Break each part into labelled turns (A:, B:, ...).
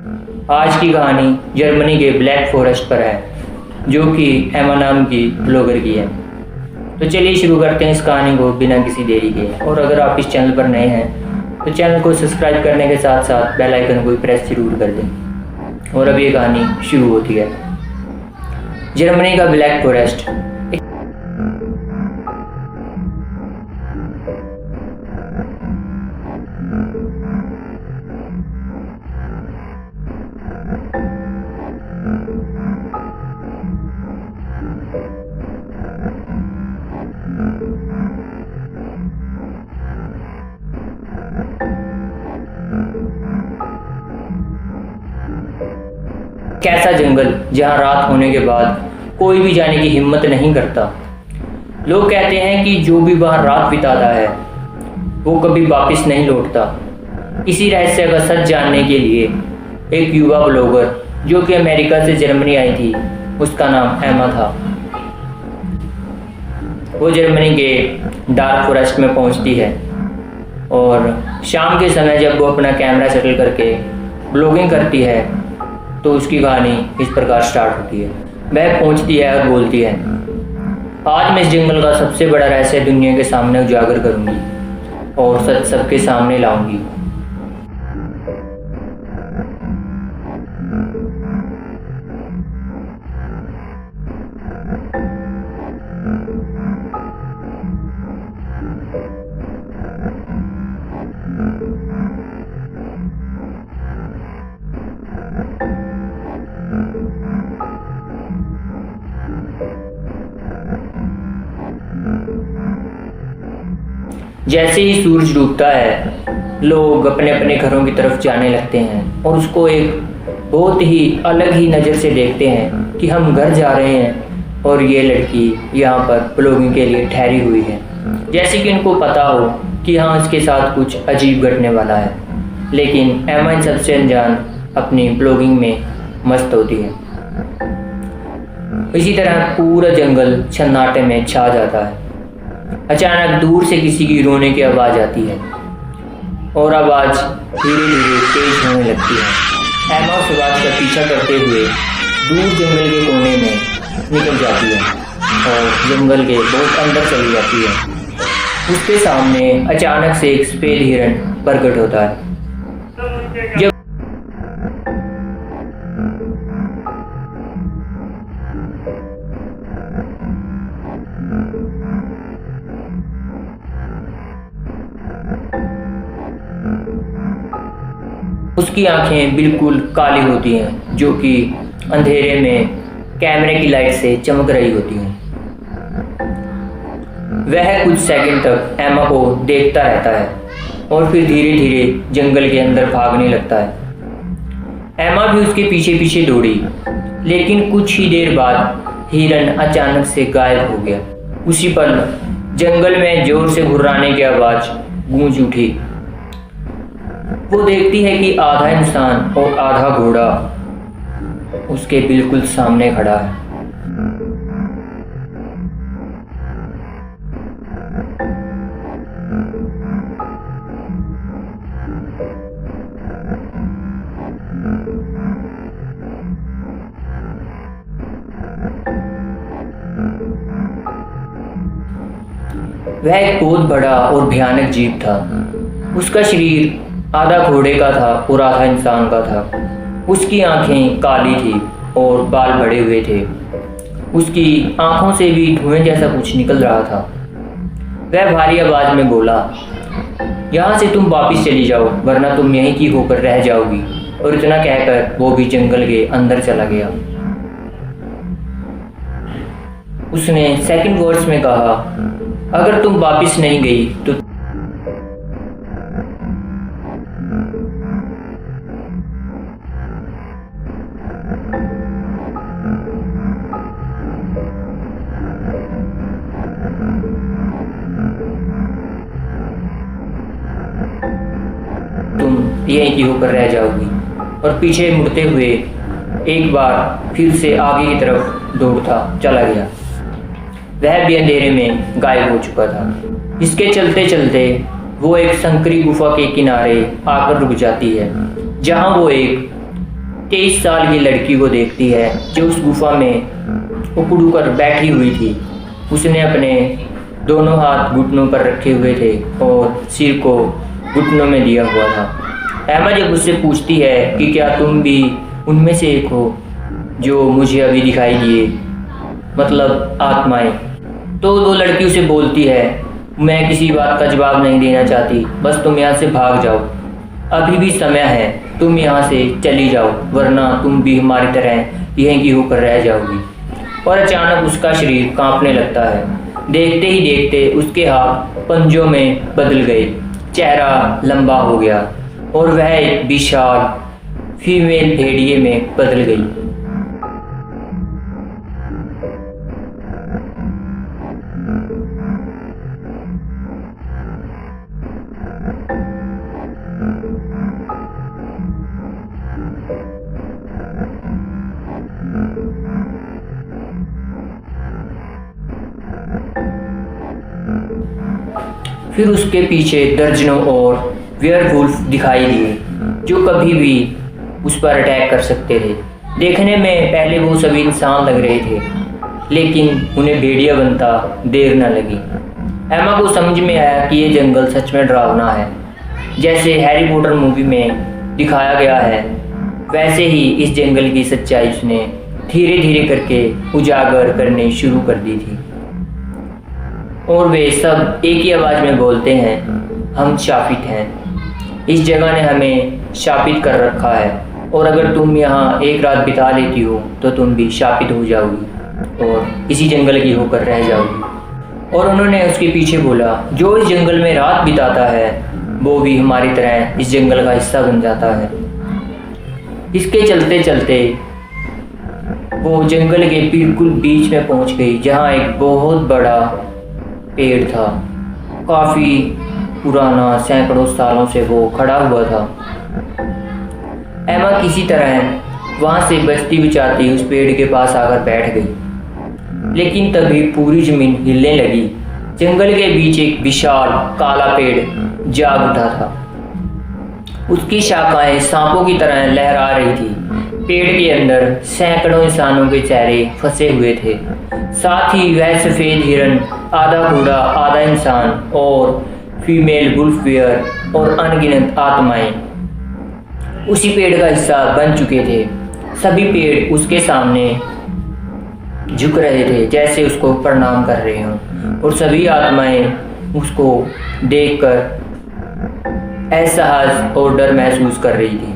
A: आज की कहानी जर्मनी के ब्लैक फॉरेस्ट पर है, जो कि एमा नाम की ब्लॉगर की है। तो चलिए शुरू करते हैं इस कहानी को बिना किसी देरी के। और अगर आप इस चैनल पर नए हैं तो चैनल को सब्सक्राइब करने के साथ साथ बेल आइकन को भी प्रेस जरूर कर दें। और अब ये कहानी शुरू होती है। जर्मनी का ब्लैक फॉरेस्ट कैसा जंगल जहां रात होने के बाद कोई भी जाने की हिम्मत नहीं करता। लोग कहते हैं कि जो भी वहां रात बिताता है वो कभी वापस नहीं लौटता। इसी रहस्य का सच जानने के लिए एक युवा ब्लॉगर जो कि अमेरिका से जर्मनी आई थी, उसका नाम एमा था। वो जर्मनी के डार्क फॉरेस्ट में पहुंचती है और शाम के समय जब वो अपना कैमरा सेटल करके ब्लॉगिंग करती है तो उसकी कहानी इस प्रकार स्टार्ट होती है। वह पहुंचती है और बोलती है, आज मैं इस जंगल का सबसे बड़ा रहस्य दुनिया के सामने उजागर करूंगी और सच सबके सामने लाऊंगी। जैसे ही सूरज डूबता है लोग अपने अपने घरों की तरफ जाने लगते हैं और उसको एक बहुत ही अलग ही नज़र से देखते हैं कि हम घर जा रहे हैं और ये लड़की यहाँ पर ब्लॉगिंग के लिए ठहरी हुई है। जैसे कि उनको पता हो कि हाँ इसके साथ कुछ अजीब घटने वाला है, लेकिन एमा इन सबसे अनजान अपनी ब्लॉगिंग में मस्त होती है। इसी तरह पूरा जंगल सन्नाटे में छा जाता है। अचानक दूर से किसी की रोने की आवाज़ आती है और आवाज़ धीरे धीरे तेज होने लगती है। एमा उस आवाज़ का पीछा करते हुए दूर जंगल के कोने में निकल जाती है और जंगल के बहुत अंदर चली जाती है। उसके सामने अचानक से एक सफेद हिरण प्रकट होता है। जब उसकी आंखें बिल्कुल काली होती हैं, जो कि अंधेरे में कैमरे की लाइट से चमक रही होती हैं। वह कुछ सेकंड तक एमा को देखता रहता है और फिर धीरे धीरे जंगल के अंदर भागने लगता है। एमा भी उसके पीछे पीछे दौड़ी, लेकिन कुछ ही देर बाद हिरन अचानक से गायब हो गया। उसी पल जंगल में जोर से घुर्राने की आवाज़ गूंज उठी। वो देखती है कि आधा इंसान और आधा घोड़ा उसके बिल्कुल सामने खड़ा है। वह एक बहुत बड़ा और भयानक जीव था। उसका शरीर आधा घोड़े का था और आधा इंसान का था। उसकी आंखें काली थी और बाल बड़े हुए थे। उसकी आंखों से भी धुएं जैसा कुछ निकल रहा था। वह भारी आवाज में बोला, यहाँ से तुम वापस चली जाओ वरना तुम यहीं की होकर रह जाओगी। और इतना कहकर वो भी जंगल के अंदर चला गया। उसने सेकंड वर्ड्स में कहा, अगर तुम वापस नहीं गई तो तुम यहीं की होकर रह जाओगी। और पीछे मुड़ते हुए एक बार फिर से आगे की तरफ दौड़ता चला गया। वह भी अंधेरे में गायब हो चुका था। इसके चलते चलते वो एक संकरी गुफा के किनारे आकर रुक जाती है, जहां वो एक 23 साल की लड़की को देखती है जो उस गुफा में उकड़ू कर बैठी हुई थी। उसने अपने दोनों हाथ घुटनों पर रखे हुए थे और सिर को घुटनों में दिया हुआ था। एमा जब उससे पूछती है कि क्या तुम भी उनमें से एक हो जो मुझे अभी दिखाई दिए, मतलब आत्माएं, तो वो लड़की उसे बोलती है, मैं किसी बात का जवाब नहीं देना चाहती, बस तुम यहाँ से भाग जाओ, अभी भी समय है, तुम यहाँ से चली जाओ वरना तुम भी हमारी तरह यहीं की होकर रह जाओगी। और अचानक उसका शरीर कांपने लगता है। देखते ही देखते उसके हाथ पंजों में बदल गए, चेहरा लंबा हो गया और वह एक विशाल फीमेल भेड़िए में बदल गई। फिर उसके पीछे दर्जनों और वेयरवुल्फ दिखाई दिए जो कभी भी उस पर अटैक कर सकते थे। देखने में पहले वो सभी इंसान लग रहे थे, लेकिन उन्हें भेड़िया बनता देर न लगी। एमा को समझ में आया कि ये जंगल सच में डरावना है। जैसे हैरी पॉटर मूवी में दिखाया गया है, वैसे ही इस जंगल की सच्चाई उसने धीरे धीरे करके उजागर करनी शुरू कर दी थी। और वे सब एक ही आवाज़ में बोलते हैं, हम शापित हैं, इस जगह ने हमें शापित कर रखा है और अगर तुम यहाँ एक रात बिता लेती हो तो तुम भी शापित हो जाओगी और इसी जंगल की होकर रह जाओगी। और उन्होंने उसके पीछे बोला, जो इस जंगल में रात बिताता है वो भी हमारी तरह इस जंगल का हिस्सा बन जाता है। इसके चलते चलते वो जंगल के बिल्कुल बीच में पहुंच गई, जहाँ एक बहुत बड़ा पेड़ था, काफ़ी पुराना, सैकड़ों सालों से वो खड़ा हुआ था। एमा किसी तरह वहाँ से बचती बचाती उस पेड़ के पास आकर बैठ गई, लेकिन तभी पूरी ज़मीन हिलने लगी। जंगल के बीच एक विशाल काला पेड़ जाग उठा था। उसकी शाखाएं सांपों की तरह लहरा रही थी। पेड़ के अंदर सैकड़ों इंसानों के चेहरे फंसे हुए थे। साथ ही वह सफ़ेद हिरन, आधा घोड़ा आधा इंसान और फीमेल वुल्फ बेयर और अनगिनत आत्माएं उसी पेड़ का हिस्सा बन चुके थे। सभी पेड़ उसके सामने झुक रहे थे जैसे उसको प्रणाम कर रहे हों और सभी आत्माएं उसको देखकर एहसास और डर महसूस कर रही थी।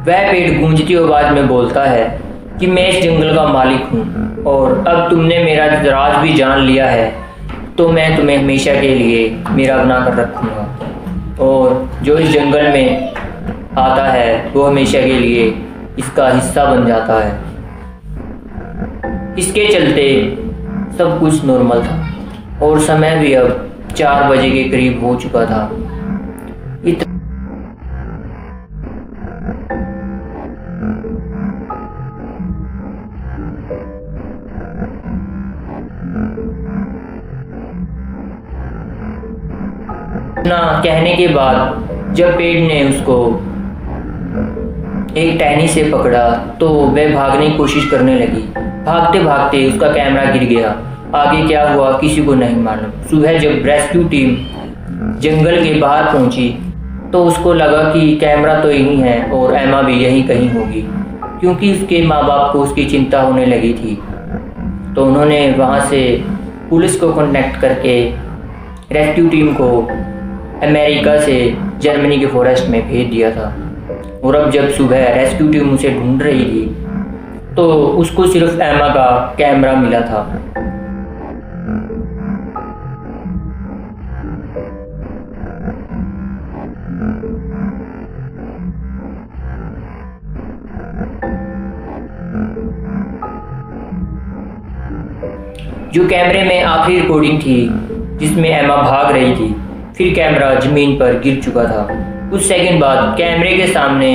A: वह पेड़ गूंजती आवाज में बोलता है कि मैं इस जंगल का मालिक हूँ और अब तुमने मेरा राज भी जान लिया है तो मैं तुम्हें हमेशा के लिए मेरा बना कर रखूँगा और जो इस जंगल में आता है वो हमेशा के लिए इसका हिस्सा बन जाता है। इसके चलते सब कुछ नॉर्मल था और समय भी अब 4 बजे के करीब हो चुका था। इतना कहने के बाद जब पेड़ ने उसको एक टहनी से पकड़ा तो वह भागने की कोशिश करने लगी। भागते भागते उसका कैमरा गिर गया। आगे क्या हुआ किसी को नहीं मालूम। सुबह जब रेस्क्यू टीम जंगल के बाहर पहुंची तो उसको लगा कि कैमरा तो यहीं है और एमा भी यहीं कहीं होगी, क्योंकि उसके माँ बाप को उसकी चिंता होने लगी थी। तो उन्होंने वहाँ से पुलिस को कांटेक्ट करके रेस्क्यू टीम को अमेरिका से जर्मनी के फॉरेस्ट में भेज दिया था। और अब जब सुबह रेस्क्यू टीम उसे ढूंढ रही थी तो उसको सिर्फ एमा का कैमरा मिला था। जो कैमरे में आखिरी रिकॉर्डिंग थी जिसमें एमा भाग रही थी। फिर कैमरा ज़मीन पर गिर चुका था। कुछ सेकंड बाद कैमरे के सामने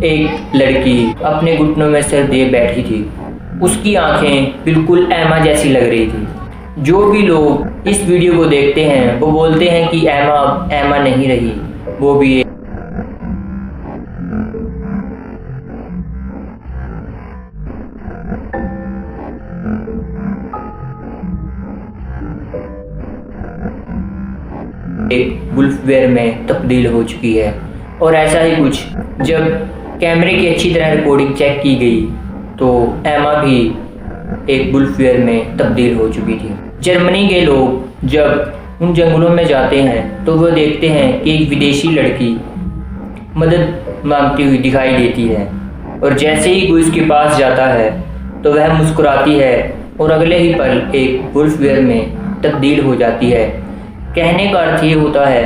A: एक लड़की अपने घुटनों में सिर दिए बैठी थी। उसकी आंखें बिल्कुल एमा जैसी लग रही थी। जो भी लोग इस वीडियो को देखते हैं वो बोलते हैं कि एमा नहीं रही, वो भी एक वुल्फवेयर में तब्दील हो चुकी है। और ऐसा ही कुछ जब कैमरे की अच्छी तरह रिकॉर्डिंग चेक की गई तो एमा भी एक वुल्फवेयर में तब्दील हो चुकी थी। जर्मनी के लोग जब उन जंगलों में जाते हैं तो वो देखते हैं कि एक विदेशी लड़की मदद मांगती हुई दिखाई देती है, और जैसे ही कोई उसके पास जाता है तो वह मुस्कुराती है और अगले ही पल एक वुल्फवेयर में तब्दील हो जाती है। कहने का अर्थ ये होता है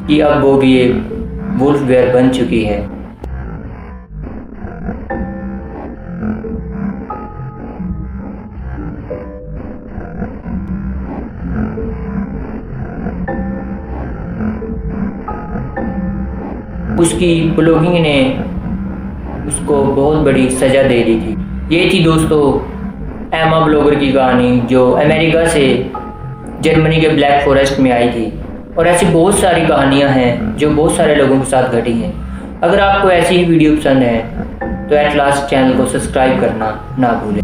A: कि अब वो भी एक वुल्फवेयर बन चुकी है। उसकी ब्लॉगिंग ने उसको बहुत बड़ी सज़ा दे दी थी। ये थी दोस्तों एमा ब्लॉगर की कहानी, जो अमेरिका से जर्मनी के ब्लैक फॉरेस्ट में आई थी। और ऐसी बहुत सारी कहानियाँ हैं जो बहुत सारे लोगों के साथ घटी हैं। अगर आपको ऐसी ही वीडियो पसंद है तो एट लास्ट चैनल को सब्सक्राइब करना ना भूलें।